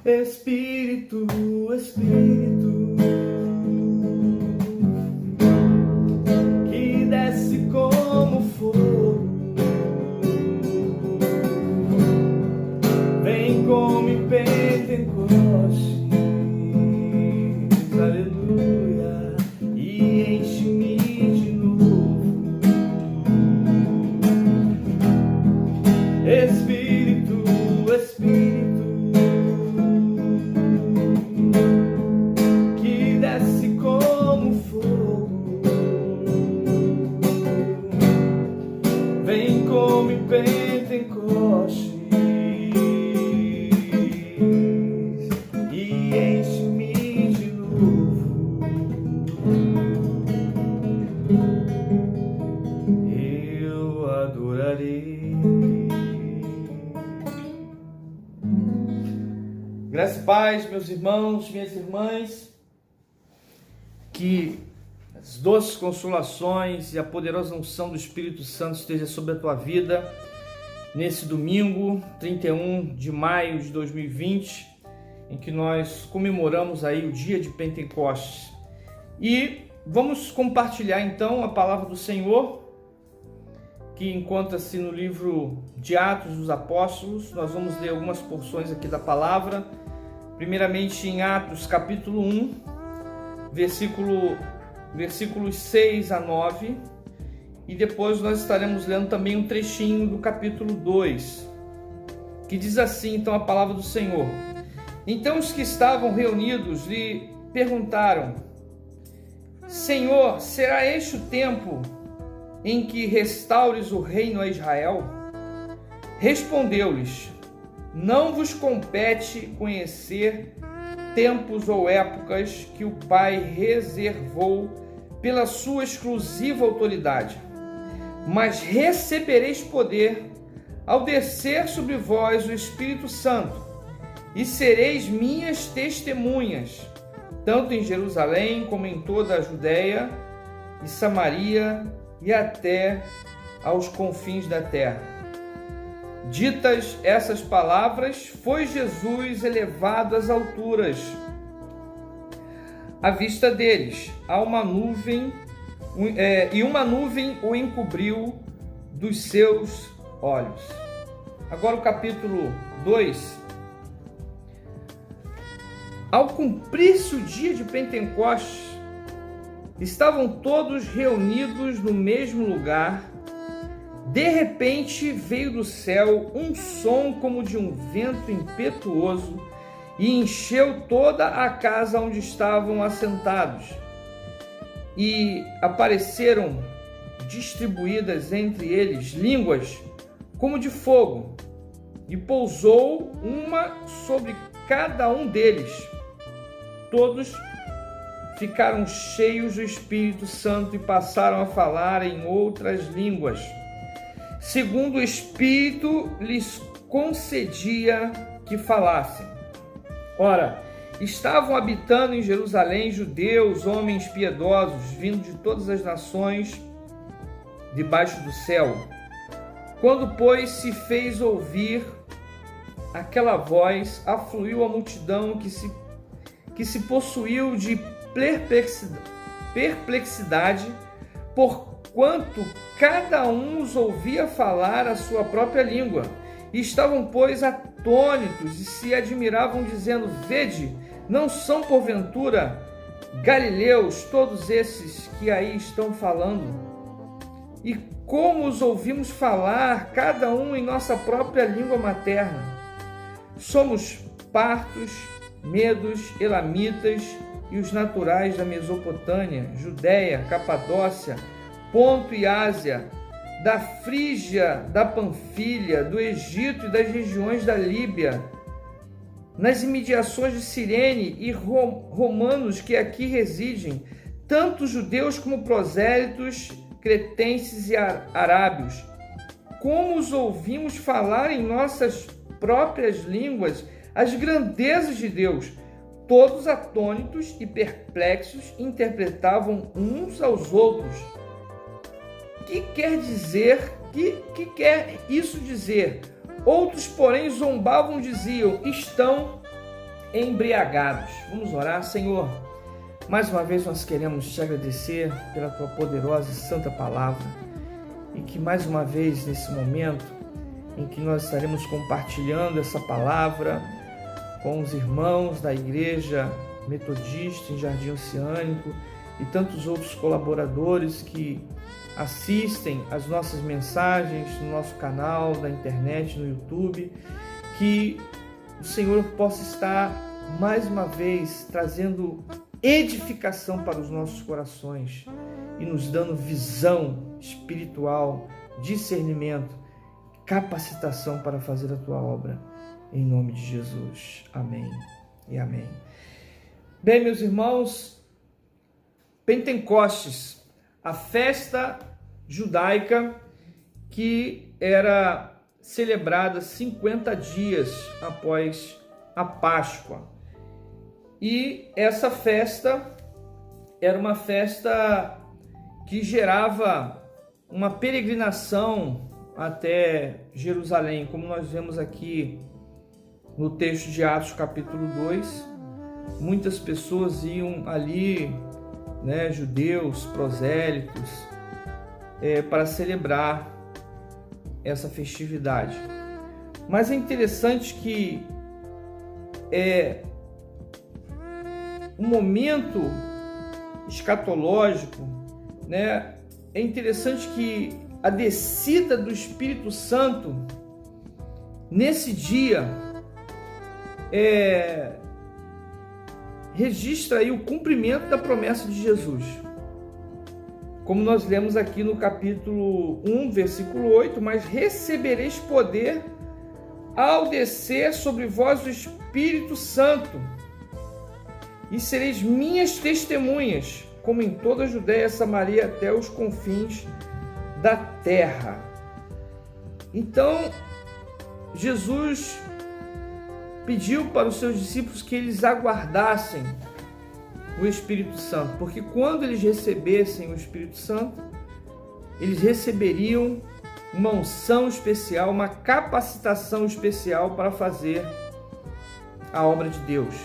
Espírito, Espírito, que desce como fogo, vem como em Pentecostes, aleluia, e enche-me de novo. Espírito, Espírito, que desce como fogo, vem como em Pentecostes e enche-me de novo. Eu adorarei. Graça e paz, meus irmãos, minhas irmãs, que as doces consolações e a poderosa unção do Espírito Santo esteja sobre a tua vida nesse domingo, 31 de maio de 2020, em que nós comemoramos aí o dia de Pentecostes. E vamos compartilhar então a palavra do Senhor, que encontra-se no livro de Atos dos Apóstolos. Nós vamos ler algumas porções aqui da palavra, primeiramente em Atos capítulo 1, versículos 6 a 9, e depois nós estaremos lendo também um trechinho do capítulo 2, que diz assim então a palavra do Senhor. Então os que estavam reunidos lhe perguntaram: Senhor, será este o tempo em que restaures o reino a Israel? Respondeu-lhes: não vos compete conhecer tempos ou épocas que o Pai reservou pela sua exclusiva autoridade, mas recebereis poder ao descer sobre vós o Espírito Santo, e sereis minhas testemunhas, tanto em Jerusalém como em toda a Judéia e Samaria e até aos confins da terra. Ditas essas palavras, foi Jesus elevado às alturas. À vista deles, uma nuvem o encobriu dos seus olhos. Agora o capítulo 2. Ao cumprir-se o dia de Pentecostes, estavam todos reunidos no mesmo lugar. De repente veio do céu um som como de um vento impetuoso e encheu toda a casa onde estavam assentados. E apareceram distribuídas entre eles línguas como de fogo, e pousou uma sobre cada um deles. Todos ficaram cheios do Espírito Santo e passaram a falar em outras línguas, segundo o Espírito lhes concedia que falassem. Ora, estavam habitando em Jerusalém judeus, homens piedosos, vindo de todas as nações debaixo do céu. Quando, pois, se fez ouvir aquela voz, afluiu a multidão que se possuiu de perplexidade, porquanto cada um os ouvia falar a sua própria língua. E estavam, pois, atônitos e se admiravam, dizendo: vede, não são porventura galileus todos esses que aí estão falando? E como os ouvimos falar, cada um em nossa própria língua materna? Somos partos, medos, elamitas e os naturais da Mesopotâmia, Judéia, Capadócia, Ponto e Ásia, da Frígia, da Panfilha, do Egito e das regiões da Líbia, nas imediações de Cirene, e romanos que aqui residem, tanto judeus como prosélitos, cretenses e arábios. Como os ouvimos falar em nossas próprias línguas as grandezas de Deus, todos atônitos e perplexos interpretavam uns aos outros. Que quer dizer? Que quer isso dizer? Outros, porém, zombavam, diziam: estão embriagados. Vamos orar. Senhor, mais uma vez nós queremos te agradecer pela tua poderosa e santa palavra, e que mais uma vez nesse momento em que nós estaremos compartilhando essa palavra com os irmãos da Igreja Metodista em Jardim Oceânico e tantos outros colaboradores que assistem as nossas mensagens no nosso canal, na internet, no YouTube, que o Senhor possa estar mais uma vez trazendo edificação para os nossos corações e nos dando visão espiritual, discernimento, capacitação para fazer a tua obra, em nome de Jesus. Amém e amém. Bem, meus irmãos, Pentecostes, a festa judaica que era celebrada 50 dias após a Páscoa. E essa festa era uma festa que gerava uma peregrinação até Jerusalém, como nós vemos aqui no texto de Atos capítulo 2. Muitas pessoas iam ali, judeus, prosélitos, para celebrar essa festividade. Mas é interessante que um momento escatológico, é interessante que a descida do Espírito Santo nesse dia registra aí o cumprimento da promessa de Jesus. Como nós lemos aqui no capítulo 1, versículo 8, mas recebereis poder ao descer sobre vós o Espírito Santo, e sereis minhas testemunhas, como em toda a Judéia, Samaria, até os confins da terra. Então, Jesus pediu para os seus discípulos que eles aguardassem o Espírito Santo, porque quando eles recebessem o Espírito Santo, eles receberiam uma unção especial, uma capacitação especial para fazer a obra de Deus.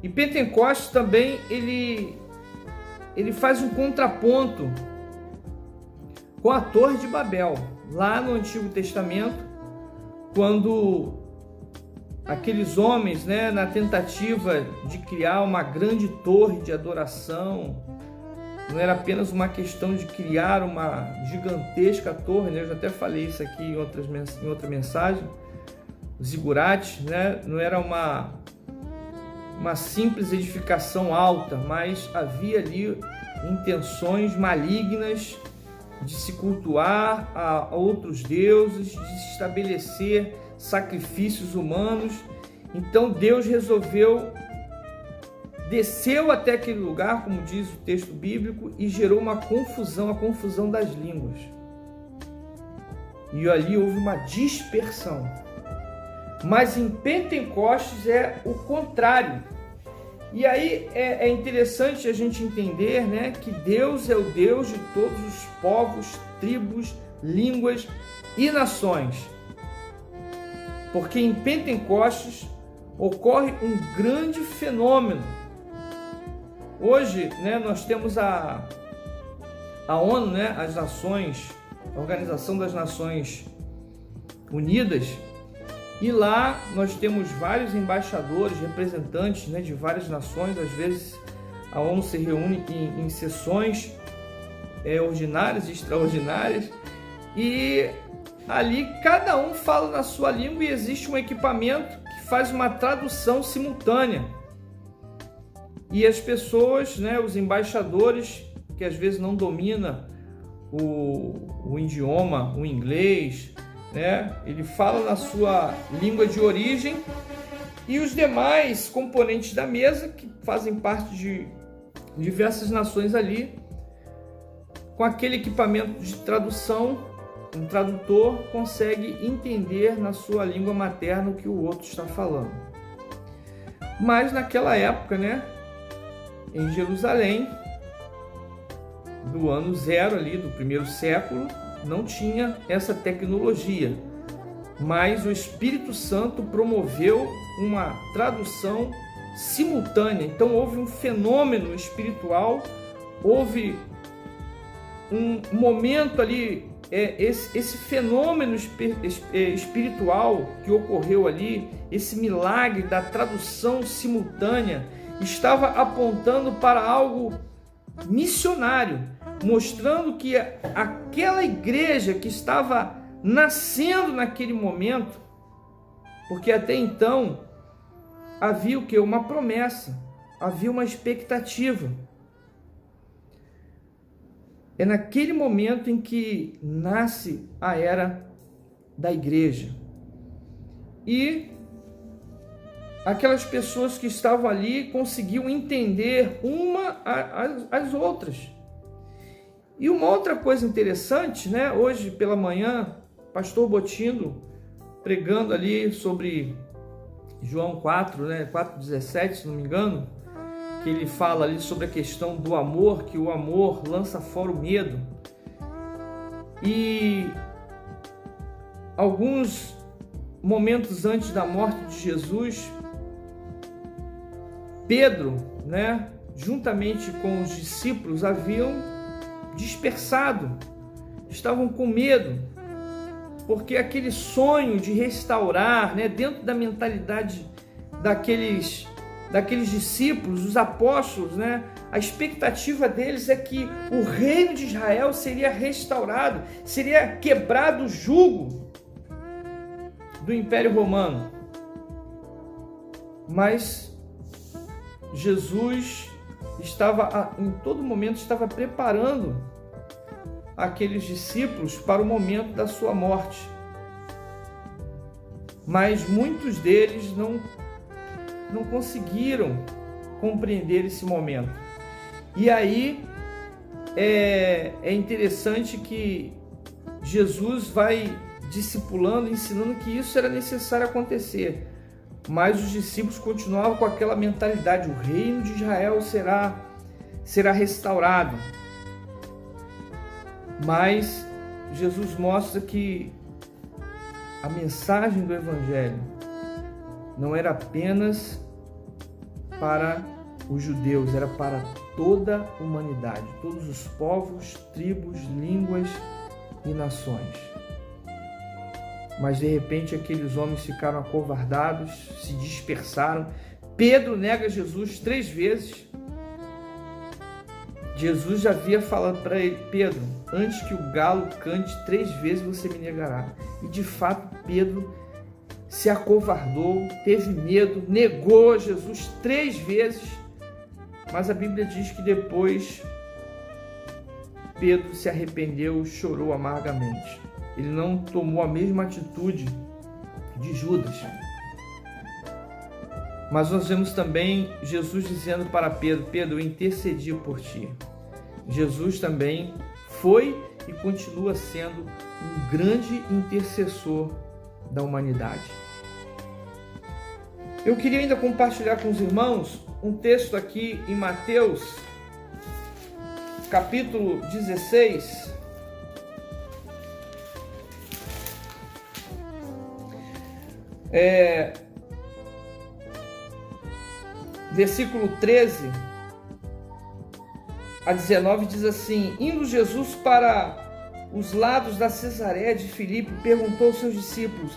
E Pentecostes também ele faz um contraponto com a Torre de Babel, lá no Antigo Testamento, quando aqueles homens, na tentativa de criar uma grande torre de adoração, não era apenas uma questão de criar uma gigantesca torre, eu já até falei isso aqui em outra mensagem, o zigurate, não era uma simples edificação alta, mas havia ali intenções malignas de se cultuar a outros deuses, de se estabelecer sacrifícios humanos. Então Deus desceu até aquele lugar, como diz o texto bíblico, e gerou uma confusão, a confusão das línguas. E ali houve uma dispersão. Mas em Pentecostes é o contrário. E aí é interessante a gente entender, que Deus é o Deus de todos os povos, tribos, línguas e nações. Porque em Pentecostes ocorre um grande fenômeno. Hoje, nós temos a ONU, as nações, a Organização das Nações Unidas, e lá nós temos vários embaixadores, representantes, de várias nações. Às vezes a ONU se reúne em sessões ordinárias e extraordinárias, e ali cada um fala na sua língua e existe um equipamento que faz uma tradução simultânea. E as pessoas, os embaixadores, que às vezes não dominam o idioma, o inglês, ele fala na sua língua de origem, e os demais componentes da mesa, que fazem parte de diversas nações ali, com aquele equipamento de tradução, um tradutor consegue entender na sua língua materna o que o outro está falando. Mas naquela época, em Jerusalém, do ano 0 ali, do primeiro século, não tinha essa tecnologia. mas o Espírito Santo promoveu uma tradução simultânea. Então houve um fenômeno espiritual, houve um momento ali, esse fenômeno espiritual que ocorreu ali, esse milagre da tradução simultânea, estava apontando para algo missionário, mostrando que aquela igreja que estava nascendo naquele momento, porque até então havia o que? Uma promessa, havia uma expectativa. É naquele momento em que nasce a era da igreja. E aquelas pessoas que estavam ali conseguiam entender uma às outras. E uma outra coisa interessante, né? Hoje pela manhã, pastor Botindo pregando ali sobre João 4, né? 4,17, se não me engano, que ele fala ali sobre a questão do amor, que o amor lança fora o medo. E alguns momentos antes da morte de Jesus, Pedro, né, juntamente com os discípulos, haviam dispersado, estavam com medo, porque aquele sonho de restaurar, né, dentro da mentalidade daqueles discípulos, os apóstolos, né, a expectativa deles é que o reino de Israel seria restaurado, seria quebrado o jugo do Império Romano. Mas Jesus em todo momento estava preparando aqueles discípulos para o momento da sua morte. Mas muitos deles não conseguiram compreender esse momento. E aí é interessante que Jesus vai discipulando, ensinando que isso era necessário acontecer. Mas os discípulos continuavam com aquela mentalidade: o reino de Israel será restaurado. Mas Jesus mostra que a mensagem do Evangelho não era apenas para os judeus, era para toda a humanidade, todos os povos, tribos, línguas e nações. Mas de repente aqueles homens ficaram acovardados, se dispersaram. Pedro nega Jesus 3 vezes. Jesus já havia falado para ele: Pedro, antes que o galo cante 3 vezes você me negará. E de fato Pedro se acovardou, teve medo, negou Jesus 3 vezes. Mas a Bíblia diz que depois Pedro se arrependeu, chorou amargamente. Ele não tomou a mesma atitude de Judas. Mas nós vemos também Jesus dizendo para Pedro: Pedro, eu intercedi por ti. Jesus também foi e continua sendo um grande intercessor da humanidade. Eu queria ainda compartilhar com os irmãos um texto aqui em Mateus, capítulo 16, versículo 13 a 19 diz assim: indo Jesus para os lados da Cesareia de Filipe, perguntou aos seus discípulos: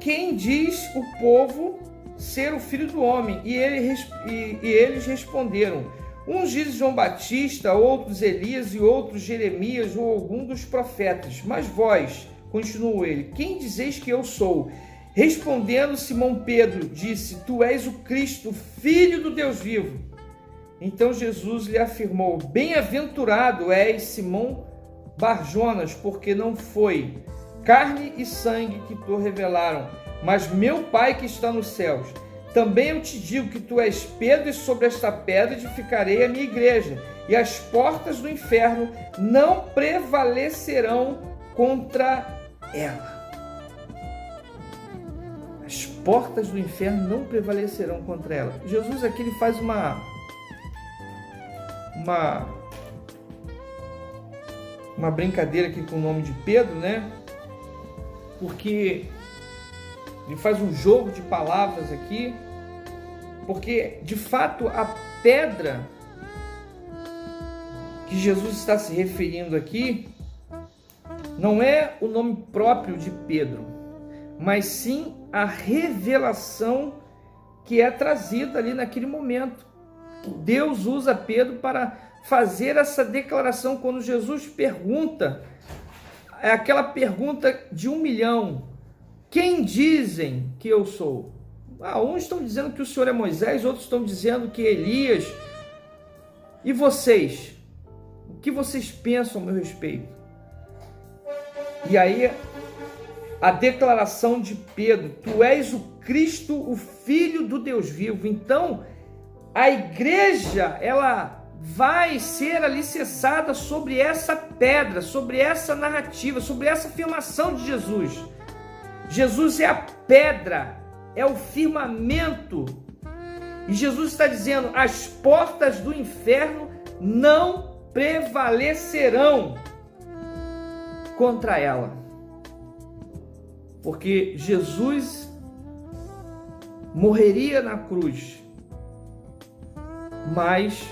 quem diz o povo ser o Filho do Homem? E eles responderam: uns dizem João Batista, outros Elias e outros Jeremias ou algum dos profetas. Mas vós, continuou ele, quem dizeis que eu sou? Respondendo Simão Pedro, disse: tu és o Cristo, Filho do Deus vivo. Então Jesus lhe afirmou: bem-aventurado és, Simão Barjonas, porque não foi carne e sangue que te revelaram, mas meu Pai que está nos céus. Também eu te digo que tu és Pedro, e sobre esta pedra edificarei a minha igreja, e as portas do inferno não prevalecerão contra ela. As portas do inferno não prevalecerão contra ela. Jesus aqui ele faz uma brincadeira aqui com o nome de Pedro, né? Porque Ele faz um jogo de palavras aqui, porque de fato a pedra que Jesus está se referindo aqui não é o nome próprio de Pedro, mas sim a revelação que é trazida ali naquele momento. Deus usa Pedro para fazer essa declaração quando Jesus pergunta, é aquela pergunta de 1 milhão: quem dizem que eu sou? Uns estão dizendo que o Senhor é Moisés, outros estão dizendo que é Elias. E vocês? O que vocês pensam a meu respeito? E aí a declaração de Pedro: tu és o Cristo, o Filho do Deus vivo. Então a igreja, ela vai ser alicerçada sobre essa pedra, sobre essa narrativa, sobre essa afirmação de Jesus. Jesus é a pedra, é o firmamento. E Jesus está dizendo: as portas do inferno não prevalecerão contra ela. Porque Jesus morreria na cruz, mas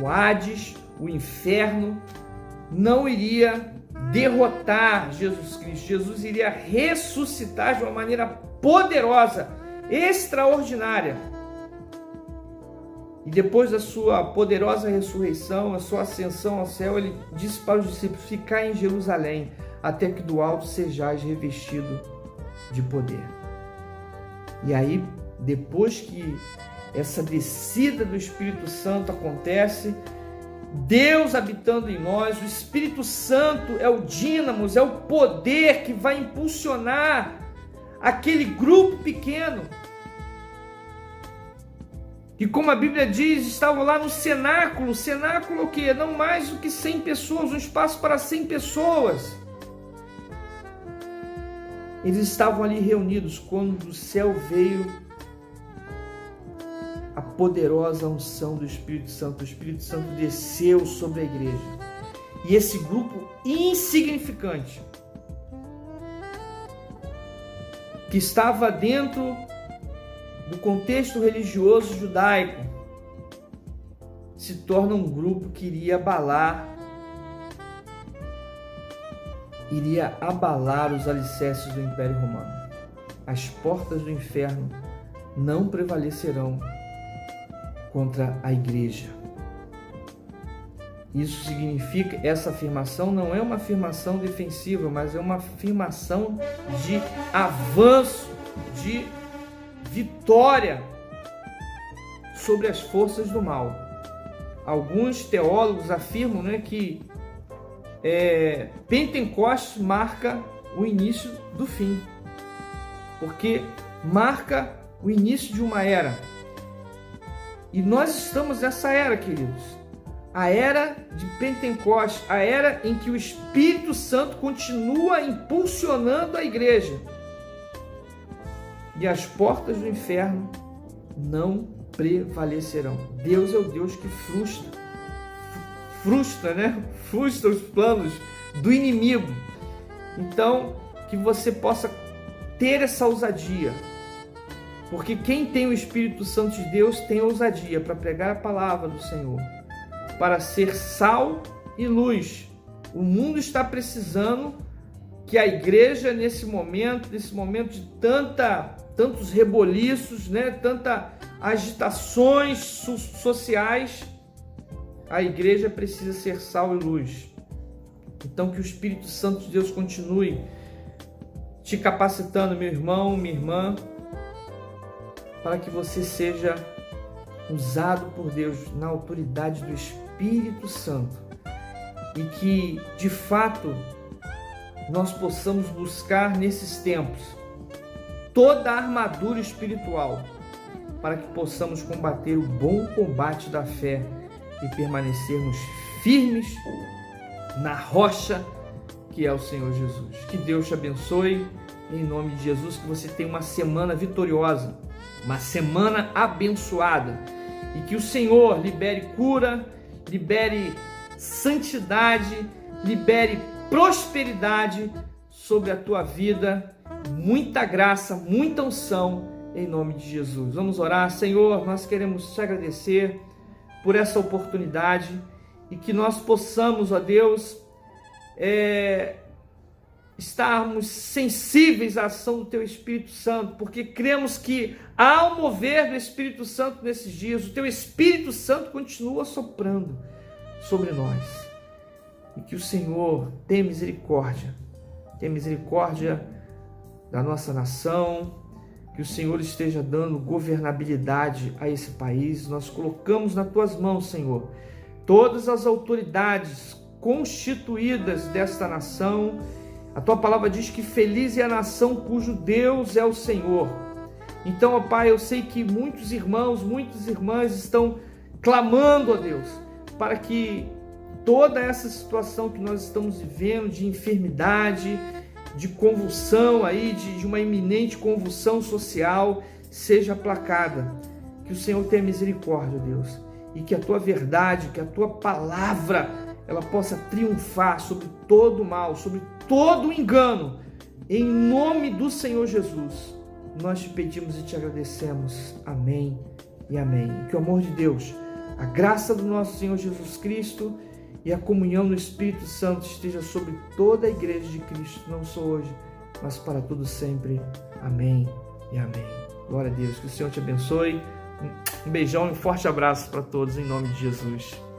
o Hades, o inferno, não iria derrotar Jesus Cristo. Jesus iria ressuscitar de uma maneira poderosa, extraordinária. E depois da sua poderosa ressurreição, a sua ascensão ao céu, ele disse para os discípulos: ficai em Jerusalém, até que do alto sejais revestido de poder. E aí, depois que essa descida do Espírito Santo acontece, Deus habitando em nós, o Espírito Santo é o dínamos, é o poder que vai impulsionar aquele grupo pequeno. E como a Bíblia diz, estavam lá no cenáculo. Cenáculo o quê? Não mais do que 100 pessoas, um espaço para 100 pessoas. Eles estavam ali reunidos quando do céu veio a poderosa unção do Espírito Santo. O Espírito Santo desceu sobre a igreja. E esse grupo insignificante, que estava dentro do contexto religioso judaico, se torna um grupo que iria abalar os alicerces do Império Romano. As portas do inferno não prevalecerão contra a igreja. Isso significa, essa afirmação não é uma afirmação defensiva, mas é uma afirmação de avanço, de vitória sobre as forças do mal. Alguns teólogos afirmam, que Pentecostes marca o início do fim, porque marca o início de uma era. E nós estamos nessa era, queridos. A era de Pentecostes, a era em que o Espírito Santo continua impulsionando a igreja. E as portas do inferno não prevalecerão. Deus é o Deus que frustra os planos do inimigo. Então, que você possa ter essa ousadia, porque quem tem o Espírito Santo de Deus tem ousadia para pregar a palavra do Senhor, para ser sal e luz. O mundo está precisando que a igreja, nesse momento de tantos reboliços, tantas agitações sociais, a igreja precisa ser sal e luz. Então, que o Espírito Santo de Deus continue te capacitando, meu irmão, minha irmã, para que você seja usado por Deus na autoridade do Espírito Santo e que, de fato, nós possamos buscar nesses tempos toda a armadura espiritual para que possamos combater o bom combate da fé e permanecermos firmes na rocha que é o Senhor Jesus. Que Deus te abençoe, em nome de Jesus, que você tenha uma semana vitoriosa, uma semana abençoada, e que o Senhor libere cura, libere santidade, libere prosperidade sobre a tua vida muita graça, muita unção, em nome de Jesus. Vamos orar. Senhor, nós queremos te agradecer por essa oportunidade e que nós possamos, ó Deus, estarmos sensíveis à ação do Teu Espírito Santo, porque cremos que ao mover do Espírito Santo nesses dias, o Teu Espírito Santo continua soprando sobre nós. E que o Senhor tenha misericórdia da nossa nação, que o Senhor esteja dando governabilidade a esse país. Nós colocamos nas Tuas mãos, Senhor, todas as autoridades constituídas desta nação. A Tua palavra diz que feliz é a nação cujo Deus é o Senhor. Então, ó Pai, eu sei que muitos irmãos, muitas irmãs estão clamando a Deus para que toda essa situação que nós estamos vivendo de enfermidade, de convulsão aí, de uma iminente convulsão social, seja aplacada. Que o Senhor tenha misericórdia, Deus, e que a Tua verdade, que a Tua palavra, ela possa triunfar sobre todo o mal, sobre todo o engano, em nome do Senhor Jesus. Nós te pedimos e te agradecemos. Amém e amém. Que o amor de Deus, a graça do nosso Senhor Jesus Cristo e a comunhão do Espírito Santo esteja sobre toda a igreja de Cristo, não só hoje, mas para todo sempre. Amém e amém. Glória a Deus. Que o Senhor te abençoe. Um beijão e um forte abraço para todos, em nome de Jesus.